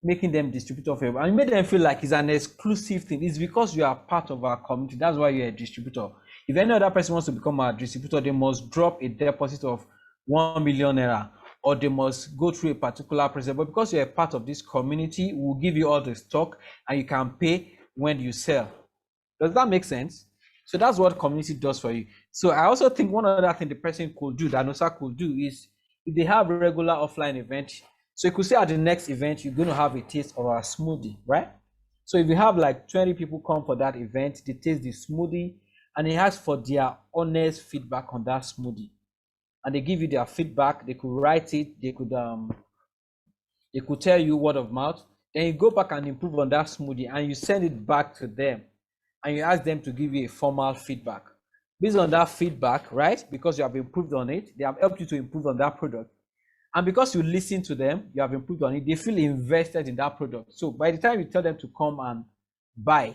making them distributor for you, and you made them feel like it's an exclusive thing. It's because you are part of our community. That's why you're a distributor. If any other person wants to become a distributor, they must drop a deposit of 1 million naira, or they must go through a particular process. But because you're a part of this community, we'll give you all the stock and you can pay when you sell. Does that make sense? So that's what community does for you. So I also think one other thing the person could do, that Nusa could do, is if they have regular offline event, so you could say at the next event, you're going to have a taste of our smoothie, right? So if you have like 20 people come for that event, they taste the smoothie and they ask for their honest feedback on that smoothie. And they give you their feedback, they could write it, they could tell you word of mouth. Then you go back and improve on that smoothie and you send it back to them and you ask them to give you a formal feedback. Based on that feedback, right? Because you have improved on it, they have helped you to improve on that product. And because you listen to them, you have improved on it, they feel invested in that product. So by the time you tell them to come and buy,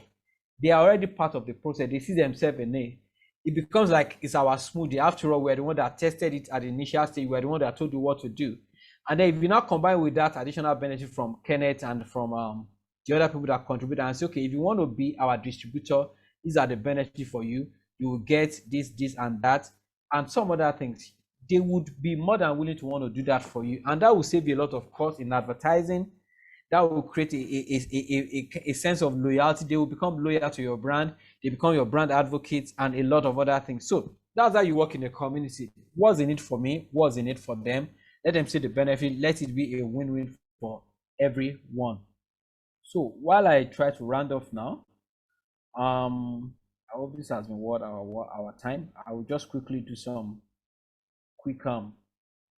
they are already part of the process. They see themselves in it. It becomes like it's our smoothie. After all, we're the one that tested it at the initial stage. We're the one that told you what to do. And then if you now combine with that additional benefit from Kenneth and from the other people that contribute and say, okay, if you want to be our distributor, these are the benefits for you. You will get this, this, and that, and some other things. They would be more than willing to want to do that for you. And that will save you a lot of cost in advertising. That will create a sense of loyalty. They will become loyal to your brand. They become your brand advocates and a lot of other things. So that's how you work in a community. What's in it for me? What's in it for them? Let them see the benefit. Let it be a win-win for everyone. So while I try to round off now, I hope this has been worth our time. I will just quickly do some quick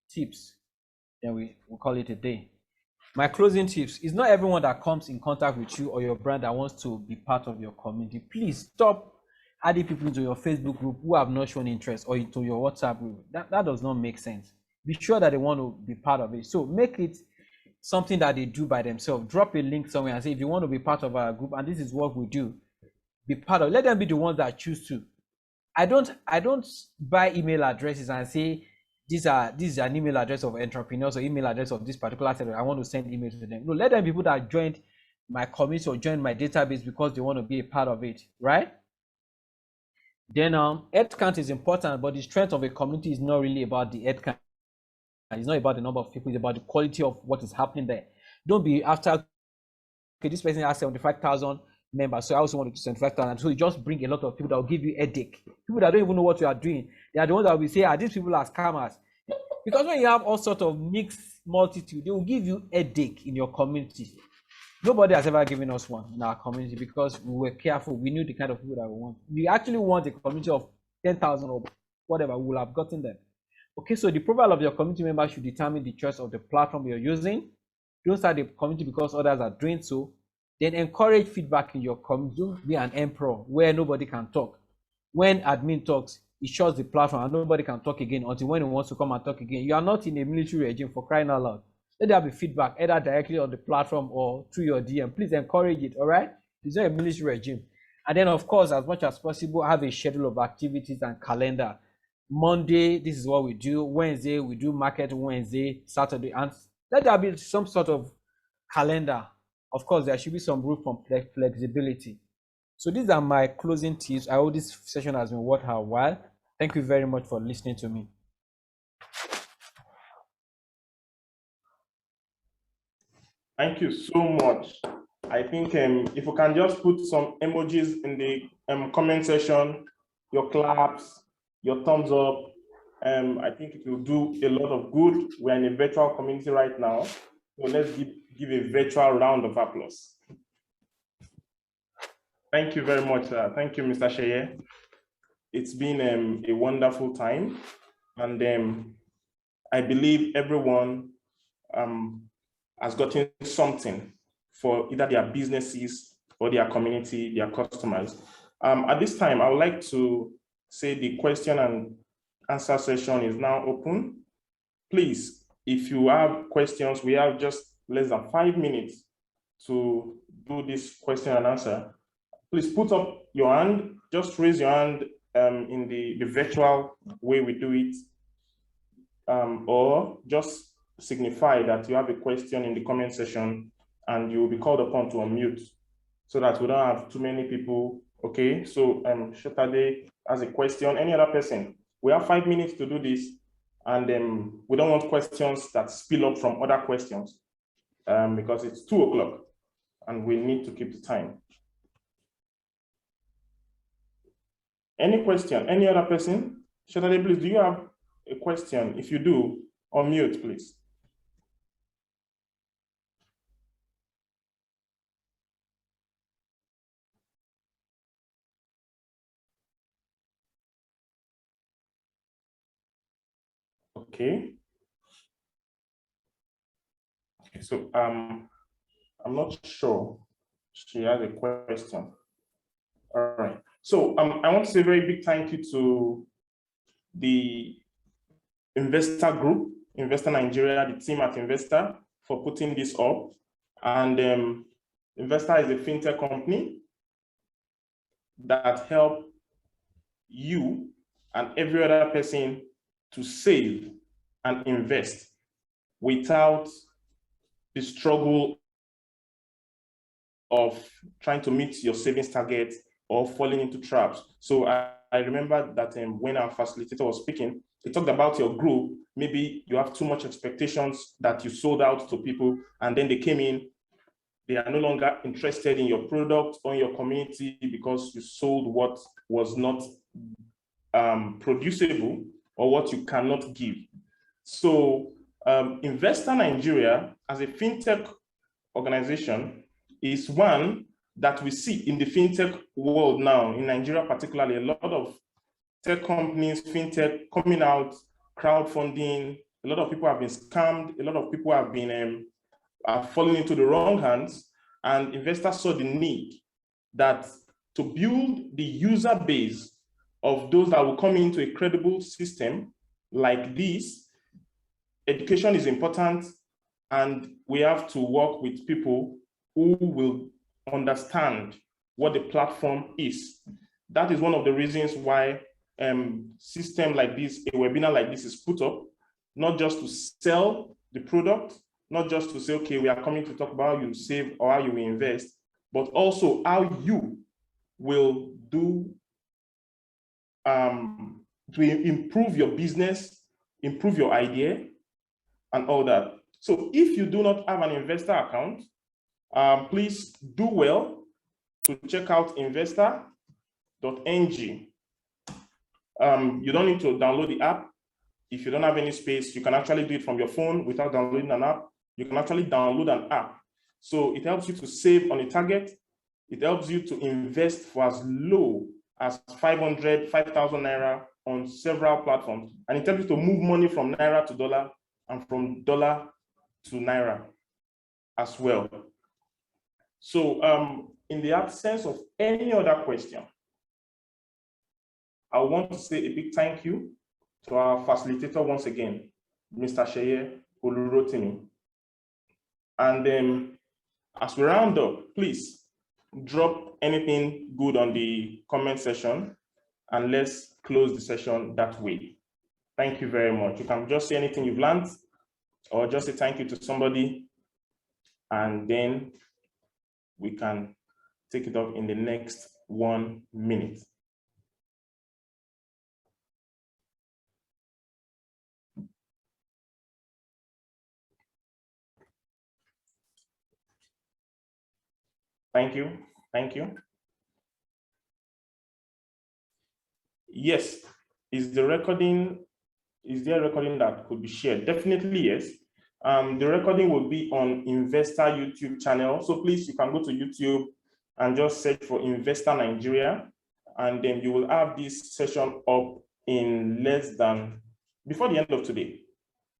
tips. Then we'll call it a day. My closing tips is not everyone that comes in contact with you or your brand that wants to be part of your community. Please stop adding people to your Facebook group who have not shown interest or into your WhatsApp group. That does not make sense. Be sure that they want to be part of it. So make it something that they do by themselves. Drop a link somewhere and say, if you want to be part of our group and this is what we do, be part of it. Let them be the ones that choose to. I don't buy email addresses and say, this is an email address of entrepreneurs or email address of this particular sector. I want to send emails to them. No, let them be people that joined my community or joined my database because they want to be a part of it, right? Then head count is important, but the strength of a community is not really about the head count. It's not about the number of people, it's about the quality of what is happening there. Don't be after, okay, this person has 75,000 members, so I also want to do 75,000. So you just bring a lot of people that will give you a headache. People that don't even know what you are doing. They are the ones that will say, these people are scammers. Because when you have all sorts of mixed multitude, they will give you a headache in your community. Nobody has ever given us one in our community because we were careful. We knew the kind of people that we want. We actually want a community of 10,000 or whatever, we will have gotten them. Okay, so the profile of your community members should determine the choice of the platform you're using. Don't start the community because others are doing so. Then encourage feedback in your community. Don't be an emperor where nobody can talk. When admin talks, it shuts the platform and nobody can talk again until when he wants to come and talk again. You are not in a military regime, for crying out loud. Let there be feedback either directly on the platform or through your DM. Please encourage it, all right? It's not a military regime. And then, of course, as much as possible, have a schedule of activities and calendar. Monday, this is what we do. Wednesday, we do market Wednesday, Saturday, and let there be some sort of calendar. Of course, there should be some room for flexibility. So these are my closing tips. I hope this session has been worth a while. Thank you very much for listening to me. Thank you so much. I think if we can just put some emojis in the comment section, your claps, your thumbs up, I think it will do a lot of good. We're in a virtual community right now, so let's give a virtual round of applause. Thank you very much. Thank you, Mr. Seye. It's been a wonderful time, and I believe everyone has gotten something for either their businesses or their community, their customers. At this time, I would like to say the question and answer session is now open. Please, if you have questions, we have just less than 5 minutes to do this question and answer. Please put up your hand, just raise your hand in the virtual way we do it, or just signify that you have a question in the comment section and you will be called upon to unmute so that we don't have too many people. Okay, so Shetade has a question. Any other person? We have 5 minutes to do this, and we don't want questions that spill up from other questions because it's 2 o'clock and we need to keep the time. Any question? Any other person? Shetade, please, do you have a question? If you do, unmute, please. Okay. Okay, so I'm not sure she has a question. All right. So I want to say a very big thank you to the Investa group, Investa Nigeria, the team at Investa for putting this up. And Investa is a fintech company that help you and every other person to save and invest without the struggle of trying to meet your savings target or falling into traps. So I remember that when our facilitator was speaking, he talked about your group. Maybe you have too much expectations that you sold out to people, and then they came in, they are no longer interested in your product or in your community because you sold what was not producible or what you cannot give. So Investa Nigeria, as a fintech organization, is one that we see in the fintech world now, in Nigeria particularly, a lot of tech companies, fintech coming out, crowdfunding, a lot of people have been scammed, a lot of people have been falling into the wrong hands, and investors saw the need that to build the user base of those that will come into a credible system like this. Education is important, and we have to work with people who will understand what the platform is. That is one of the reasons why system like this, a webinar like this is put up, not just to sell the product, not just to say, okay, we are coming to talk about how you save or how you invest, but also how you will do to improve your business, improve your idea, and all that. So if you do not have an investor account, please do well to check out investor.ng. You don't need to download the app. If you don't have any space, you can actually do it from your phone without downloading an app. You can actually download an app. So it helps you to save on a target. It helps you to invest for as low as 5,000 Naira on several platforms. And it helps you to move money from Naira to dollar and from dollar to Naira as well. So in the absence of any other question, I want to say a big thank you to our facilitator once again, Mr. Seye Olurotimi. And as we round up, please drop anything good on the comment section, and let's close the session that way. Thank you very much. You can just say anything you've learned, or just say thank you to somebody, and then we can take it up in the next 1 minute. Thank you. Thank you. Yes. Is there a recording that could be shared? Definitely yes. The recording will be on Investa YouTube channel. So please, you can go to YouTube and just search for Investa Nigeria, and then you will have this session up in before the end of today.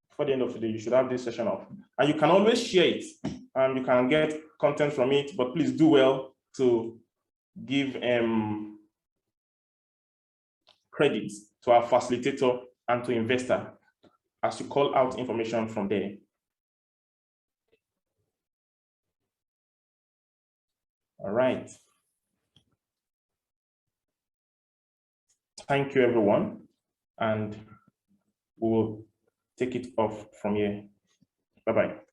Before the end of today, you should have this session up. And you can always share it, and you can get content from it, but please do well to give credit to our facilitator and to Investa as you call out information from there. All right. Thank you, everyone. And we'll take it off from here. Bye-bye.